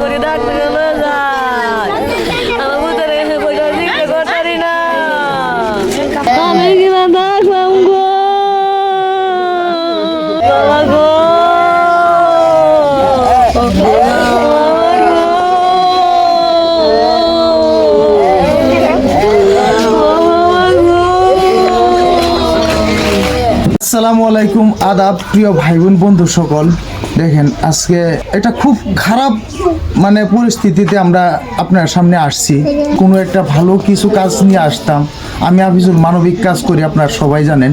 করে ডাক্তার চলে যায় আমার ভিতরে এসে বসে জিজ্ঞেস করতারি না আমি কিনা দেখলাম গো বাবা গো আসসালামু আলাইকুম আদাব প্রিয় ভাই বোন বন্ধু সকল। দেখেন আজকে এটা খুব খারাপ পরিস্থিতিতে আমরা আপনার সামনে আসছি। কোনো একটা ভালো কিছু কাজ নিয়ে আসতাম। আমি হাফিজুল মানবিক কাজ করি, আপনারা সবাই জানেন।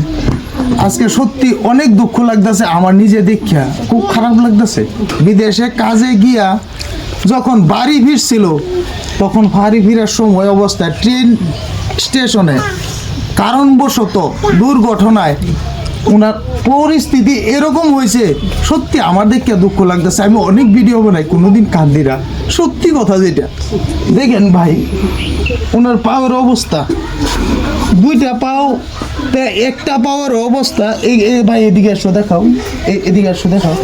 আজকে সত্যি অনেক দুঃখ লাগতেছে, আমার নিজে দেখিয়া খুব খারাপ লাগতেছে। বিদেশে কাজে গিয়া যখন বাড়ি ফিরছিল তখন বাড়ি ফেরার সময় অবস্থায় ট্রেন স্টেশনে কারণবশত দুর্ঘটনায় ওনার পরিস্থিতি এরকম হয়েছে। সত্যি আমার দেখে দুঃখ লাগতেছে। আমি অনেক ভিডিও বানাই, কোনোদিন কান্দিরা, সত্যি কথা যেটা। দেখেন ভাই ওনার পাওয়ার অবস্থা, দুইটা পাও, একটা পাওয়ার অবস্থা। এই ভাই এদিকে আসো দেখাও, এদিকে আসো দেখাও,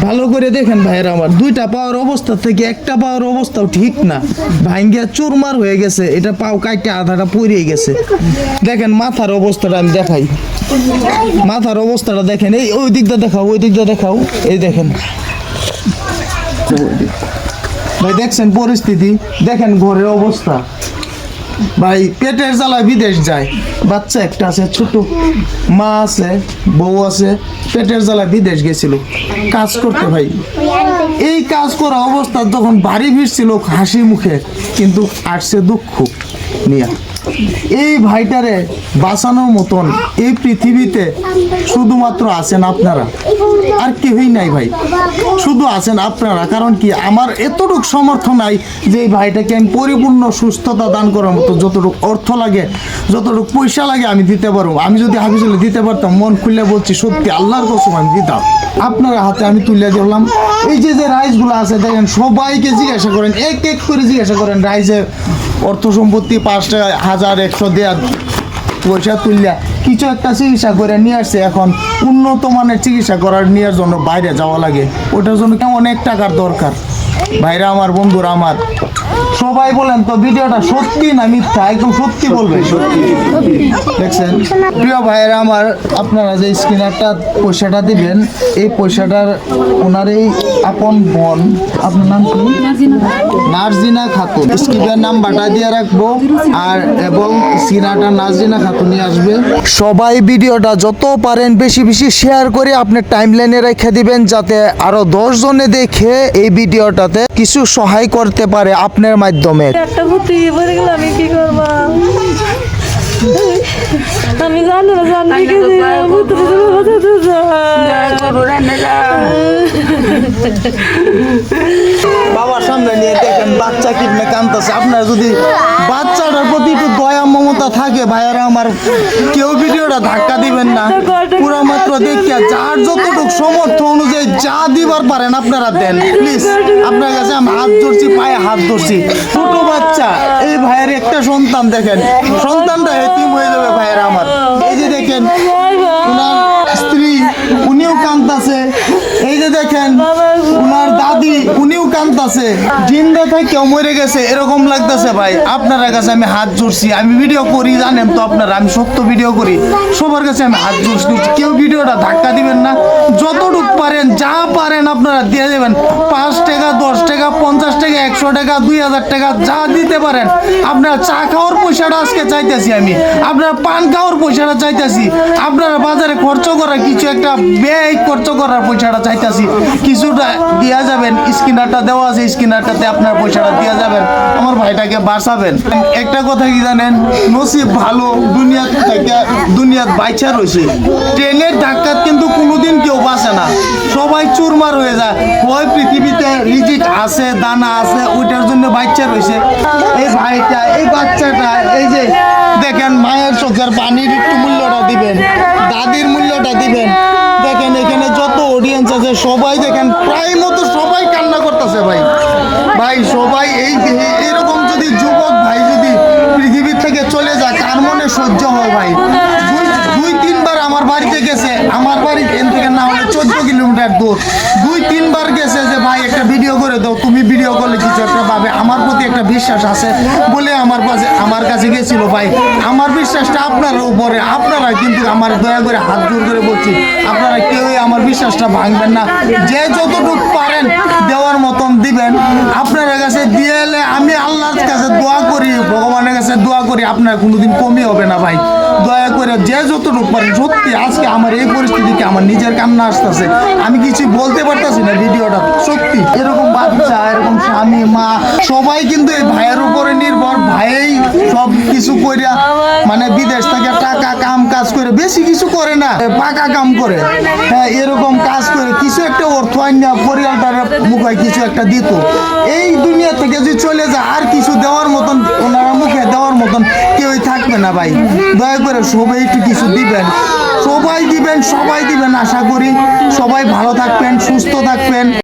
ভালো করে দেখেন ভাইয়ের আমার। দুইটা পাওয়ার অবস্থা থেকে একটা পাওয়ার অবস্থাও ঠিক না, ভাঙ্গিয়া চুরমার হয়ে গেছে। এটা পাও কাইটে আধাটা পড়িয়ে গেছে। দেখেন মাথার অবস্থাটা আমি দেখাই, মাথার অবস্থাটা দেখেন। এই ওই দিকটা দেখাও, ওই দিকটা দেখাও, এই দেখেন ভাই, দেখছেন পরিস্থিতি, দেখেন ঘরের অবস্থা। ভাই পেটের জ্বালায় বিদেশ যায়, বাচ্চা একটা আছে, ছোট মা আছে, বউ আছে, পেটের জ্বালায় বিদেশ গেছিল কাজ করতে। ভাই এই কাজ করা অবস্থা তখন বাড়ি ফিরছিল হাসি মুখে, কিন্তু আসছে দুঃখ নিয়ে। এই ভাইটারে বাঁচানোর মতন এই পৃথিবীতে শুধুমাত্র আছেন আপনারা, আর কেউই নাই ভাই, শুধু আছেন আপনারা। কারণ কি, আমার এতটুকু সামর্থ্য নাই যে এই ভাইটাকে আমি পরিপূর্ণ সুস্থতা দান করার মতো যতটুকু অর্থ লাগে, যতটুকু পয়সা লাগে আমি দিতে পারবো। আমি যদি হাফিজুলে দিতে পারতাম, মন খুলে বলছি সত্যি আল্লাহর কসম আমি দিতাম। আপনার হাতে আমি তুলে দিলাম। এই যে রাইসগুলো আছে দেখেন, সবাইকে জিজ্ঞাসা করেন, এক এক করে জিজ্ঞাসা করেন রাইসে অর্থ সম্পত্তি 5 টাকা 1000 100 দেয়া পয়সা তুললা কিছু একটা চিকিৎসা করে নিয়ে আসছে। এখন উন্নত মানের চিকিৎসা করার নেওয়ার জন্য বাইরে যাওয়া লাগে, ওটার জন্য অনেক টাকার দরকার। ভাইরা আমার, বন্ধুরা আমার, সবাই বলেন তো ভিডিওটা সত্যি না মিথ্যা? একদম সত্যি বলবেন। দেখছেন প্রিয় ভাইরা আমার, আপনারা যে স্ক্রিনারটা পয়সাটা দিবেন, এই পয়সাটার ওনার এই আপন বোন, আপনার নাম কি? নার্জিনা খাতুন। স্ক্রিনের নাম্বারটা দিয়ে রাখবো, আর এবং স্ক্রিনারটা নার্জিনা খাতুনই আসবে। সবাই ভিডিওটা যত পারেন বেশি বেশি শেয়ার করে আপনার টাইমলাইনে রেখে দিবেন, যাতে আরো 10 জনে দেখে এই ভিডিওটাতে কিছু সহায় করতে পারে আপনার মাধ্যমে। একটা ভর্তি পড়ে গেল, আমি কি করবো? আমি জানি না, জানি কি বাবার সামনে নিয়ে দেখেন বাচ্চা কিডনে কাঁদতেছে। আপনার যদি বাচ্চাটার প্রতি একটু দয়া মমতা থাকে ভাইয়ারা আমার, কেউ ভিডিওটা ধাক্কা দিবেন না, পুরো মাত্র দেখিয়া যার যতটুকু সমর্থ অনুযায়ী যা দিবার পারেন আপনারা দেন প্লিজ। আপনার কাছে আমি হাত ধরছি, পায়ে হাত ধরছি। ছোট বাচ্চা, এই ভাইয়ের একটা সন্তান, দেখেন সন্তানটা এতিম হয়ে যাবে ভাইয়েরা আমার। এই যে দেখেন ওনার স্ত্রী, উনিও কাঁদতাছে। এই যে দেখেন ওনার দাদি, উনিও কাঁদতাছে। জিন্দা থেকে মরে গেছে এরকম লাগতেছে ভাই। আপনার কাছে আমি হাত জোড়ছি, আমি ভিডিও করি জানেন তো আপনারা, আমি সত্য ভিডিও করি, সবার কাছে আমি হাত জোড়ছি। কেউ ভিডিওটা ধাক্কা দিবেন না, যতটুক পারেন যা পারেন আপনারা দিয়ে দেবেন। 5 টাকা 10 টাকা 50 টাকা 100 টাকা 2000 টাকা যা দিতে পারেন। আপনার চা খাওয়ার পয়সাটা আজকে চাইতেছি আমি, আপনার পান খাওয়ার পয়সাটা চাইতেছি, আপনারা বাজারে খরচ করার কিছু একটা ব্যয় খরচ করার পয়সাটা চাইতেছি, কিছুটা দিয়া যাবেন। স্ক্রিনারটা দেওয়া আছে, স্ক্রিনারটাতে আপনার পয়সাটা দিয়া যাবেন, আমার ভাইটাকে বাঁচাবেন। একটা কথা কি জানেন, নসিব ভালো, দুনিয়াত বাইচা রয়েছে। ট্রেনের ধাক্কাত কিন্তু কোনোদিন কেউ বাঁচে না, সবাই চুরমার হয়ে যায়। হয় পৃথিবীতে রিজিক আছে, দানা আছে, ওইটার জন্য বাচ্চা রয়েছে। এই ভাইটা, এই বাচ্চাটা, এই যে দেখেন মায়ের চোখের পানির একটু মূল্যটা দিবেন, দাদির মূল্যটা দিবেন। দেখেন এখানে যত অডিয়েন্স আছে সবাই দেখেন প্রায় মতো সবাই কান্না করতেছে ভাই। ভাই সবাই এইরকম যদি যুবক ভাই যদি পৃথিবীর থেকে চলে যায়, কার মনে সহ্য হয় ভাই? 2-3 বার আমার বাড়িতে গেছে, আমার বাড়ি এখান থেকে না হলে 14 কিলোমিটার দূর। 2-3 বার গেছে যে ভাই একটা ভিডিও করে করে দাও, তুমি ভিডিও করলে কিছু একটা পাবে, আমার প্রতি একটা বিশ্বাস আছে বলে আমার কাছে গেছিল ভাই। আমার বিশ্বাসটা আপনার উপরে, আপনারা কিন্তু আমার দয়া করে হাত জোর করে বলছি, আপনারা কেউই আমার বিশ্বাসটা ভাঙবেন না। যে যতটুকু পারেন দেওয়ার মতন দিবেন, আপনার কাছে দিয়ে এলে আমি আল্লাহর কাছে দোয়া করি, ভগবানের কাছে দোয়া করি আপনার কোনোদিন কমই হবে না ভাই। দয়া করে যে যতটুকু পারেন, সত্যি আজকে আমার এই পরিস্থিতিকে আমার নিজের কান্না আসতেছে, আমি কিছু বলতে পারতাছি না ভিডিওটা। সত্যি এরকম বাচ্চা, এরকম স্বামী, মা সবাই কিন্তু এই ভাইয়ের উপরে নির্ভর। ভাইই সব কিছু কইরা মানে বিদেশ থেকে টাকা কাম কাজ করে, বেশি কিছু করে না, পাকা কাম করে, হ্যাঁ এরকম কাজ করে কিছু একটা অর্থ আইনা পরিবারটার মুখে কিছু একটা দিত। এই দুনিয়া থেকে যদি চলে যায় আর কিছু দেওয়ার মতন, ওনারা মুখে দেওয়ার মতন কেউই থাকবে না ভাই। দয়া করে সবাই একটু কিছু দিবেন, সবাই দিবেন, সবাই দিবেন। আশা করি সবাই ভালো থাকবেন, সুস্থ থাকবেন।